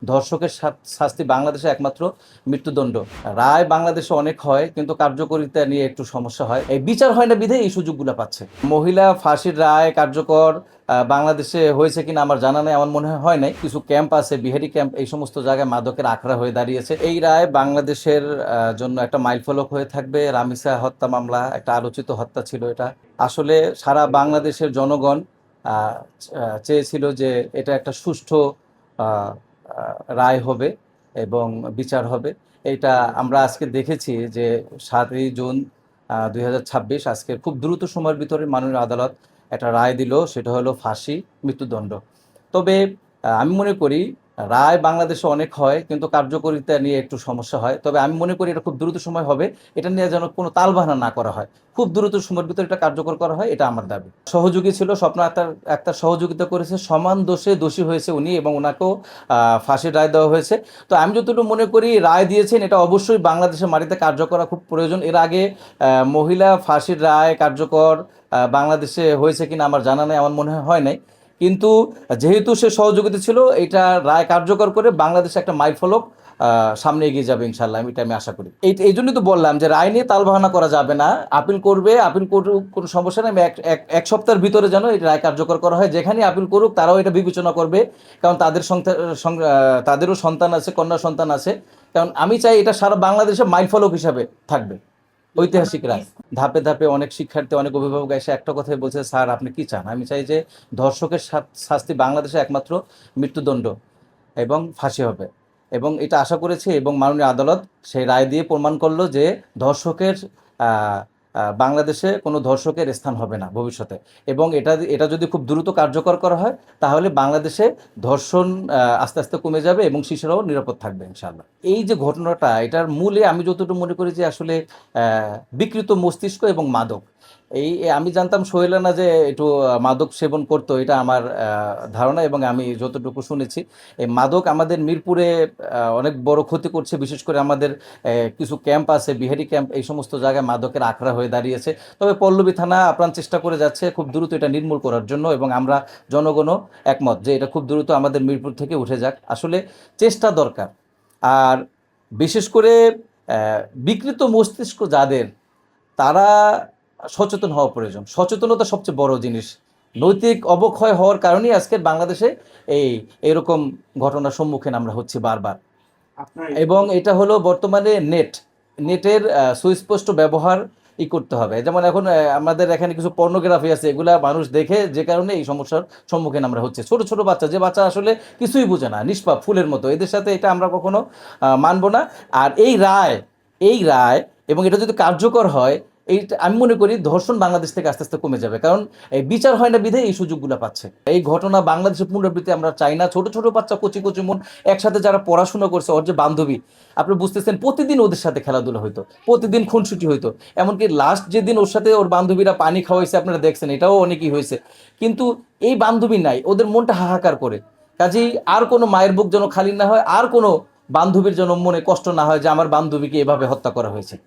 ধর্ষকের শাস্তি বাংলাদেশে একমাত্র মৃত্যুদণ্ড। রায় বাংলাদেশে অনেক হয়, কিন্তু কার্যকরিতা নিয়ে একটু সমস্যা হয়। এই বিচার হয় না বিধে এই সুযোগগুলো পাচ্ছে। মহিলা ফাঁসির রায় কার্যকর বাংলাদেশে হয়েছে কিনা আমার জানা নেই, আমার মনে হয় নাই। কিছু ক্যাম্প আছে, বিহারি ক্যাম্প, এই সমস্ত জায়গায় মাদকের আখড়া হয়ে দাঁড়িয়েছে। এই রায় বাংলাদেশের জন্য একটা মাইলফলক হয়ে থাকবে। রামিসা হত্যা মামলা একটা আলোচিত হত্যা ছিল। এটা আসলে সারা বাংলাদেশের জনগণ চেয়েছিল যে এটা একটা সুষ্ঠু রায় হবে এবং বিচার হবে। এটা আমরা আজকে দেখেছি যে 7ই জুন 2026 আজকে খুব দ্রুত সময়ের ভিতরে মাননীয় আদালত একটা রায় দিল, সেটা হলো ফাঁসি, মৃত্যুদণ্ড। তবে আমি মনে করি রায় বাংলাদেশে অনেক হয়, কিন্তু কার্যকরিতা নিয়ে একটু সমস্যা হয়। তবে আমি মনে করি এটা খুব দ্রুত সময় হবে। এটা নিয়ে যেন কোনো তালবাহানা না করা হয়, খুব দ্রুত সময়ের ভিতরে এটা কার্যকর করা হয়, এটা আমার দাবি। সহযোগী ছিল স্বপ্ন আক্তার সহযোগিতা করেছে, সমান দোষে দোষী হয়েছে উনি এবং ওনাকেও ফাঁসির রায় দেওয়া হয়েছে। তো আমি যতটুকু মনে করি রায় দিয়েছেন, এটা অবশ্যই বাংলাদেশের মাটিতে কার্যকর করা খুব প্রয়োজন। এর আগে মহিলা ফাঁসির রায় কার্যকর বাংলাদেশে হয়েছে কিনা আমার জানা নেই, আমার মনে হয় নাই। কিন্তু যেহেতু সে সহযোগিতা ছিল, এটা রায় কার্যকর করে বাংলাদেশে একটা মাইলফলক সামনে এগিয়ে যাবে ইনশাল্লাহ, এটা আমি আশা করি। এই জন্যই তো বললাম যে রায় নিয়ে তালবাহানা করা যাবে না। আপিল করবে, আপিল করুক, কোনো সমস্যা নেই। এক সপ্তাহের ভিতরে যেন এই রায় কার্যকর করা হয়। যেখানে আপিল করুক তারাও এটা বিবেচনা করবে, কারণ তাদেরও সন্তান আছে, কন্যা সন্তান আছে। কারণ আমি চাই এটা সারা বাংলাদেশে মাইলফলক হিসাবে থাকবে, ঐতিহাসিক রায়। ধাপে ধাপে অনেক শিক্ষার্থী, অনেক অভিভাবক এসে একটা কথাই বলছে, স্যার আপনি কি চান? আমি চাই যে ধর্ষকের শাস্তি বাংলাদেশে একমাত্র মৃত্যুদণ্ড এবং ফাঁসি হবে। এবং এটা আশা করেছি, এবং মাননীয় আদালত সেই রায় দিয়ে প্রমাণ করলো যে ধর্ষকের বাংলাদেশে কোনো ধর্ষকের স্থান হবে না ভবিষ্যতে। এবং এটা যদি খুব দ্রুত কার্যকর করা হয়, তাহলে বাংলাদেশে ধর্ষণ আস্তে আস্তে কমে যাবে এবং শিশুরাও নিরাপদ থাকবে ইনশাআল্লাহ। এই যে ঘটনাটা, এটার মূলে আমি যতটুকু মনে করি যে আসলে বিকৃত মস্তিষ্ক এবং মাদক। আমি জানতাম সোহেলানা যে একটু মাদক সেবন করতো, এটা আমার ধারণা, এবং আমি যতটুকু শুনেছি এই মাদক আমাদের মিরপুরে অনেক বড় ক্ষতি করছে। বিশেষ করে আমাদের কিছু ক্যাম্প আছে, বিহারি ক্যাম্প, এই সমস্ত জায়গায় মাদকের আখড়া হয়ে দাঁড়িয়েছে। তবে পল্লবী থানা আপ্রাণ চেষ্টা করে যাচ্ছে খুব দ্রুত এটা নির্মূল করার জন্য, এবং আমরা জনগণও একমত যে এটা খুব দ্রুত আমাদের মিরপুর থেকে উঠে যাক। আসলে চেষ্টা দরকার। আর বিশেষ করে বিকৃত মস্তিষ্ক যাদের, তারা সচেতন হওয়া প্রয়োজন। সচেতনতা সবচেয়ে বড় জিনিস। নৈতিক অবক্ষয় হওয়ার কারণেই আজকে বাংলাদেশে এরকম ঘটনার সম্মুখীন আমরা হচ্ছি বারবার। এবং এটা হলো বর্তমানে নেটের সুস্পষ্ট ব্যবহার করতে হবে। যেমন এখন আমাদের এখানে কিছু পর্নোগ্রাফি আছে, এগুলা মানুষ দেখে, যে কারণে এই সমস্যার সম্মুখীন আমরা হচ্ছে। ছোট ছোট বাচ্চা, যে বাচ্চা আসলে কিছুই বোঝে না, নিষ্পাপ ফুলের মতো, এদের সাথে এটা আমরা কখনো মানব না। আর এই রায় এবং এটা যদি কার্যকর হয়, এইটা আমি মনে করি ধর্ষণ বাংলাদেশ থেকে আস্তে আস্তে কমে যাবে। কারণ এই বিচার হয় না বিধে এই সুযোগগুলো পাচ্ছে। এই ঘটনা বাংলাদেশের পুনরাবৃত্তি আমরা চাই না। ছোট ছোট বাচ্চা, কচি কচি মন, একসাথে যারা পড়াশোনা করছে, ওর যে বান্ধবী, আপনি বুঝতেছেন, প্রতিদিন ওদের সাথে খেলাধুলা হইতো, প্রতিদিন খুনসুটি হইতো। এমনকি লাস্ট যেদিন ওর সাথে ওর বান্ধবীরা পানি খাওয়াইছে, আপনারা দেখছেন, এটাও অনেকই হয়েছে। কিন্তু এই বান্ধবী নাই, ওদের মনটা হাহাকার করে। কাজেই আর কোনো মায়ের বুক যেন খালি না হয়, আর কোনো বান্ধবীর যেন মনে কষ্ট না হয় যে আমার বান্ধবীকে এভাবে হত্যা করা হয়েছে।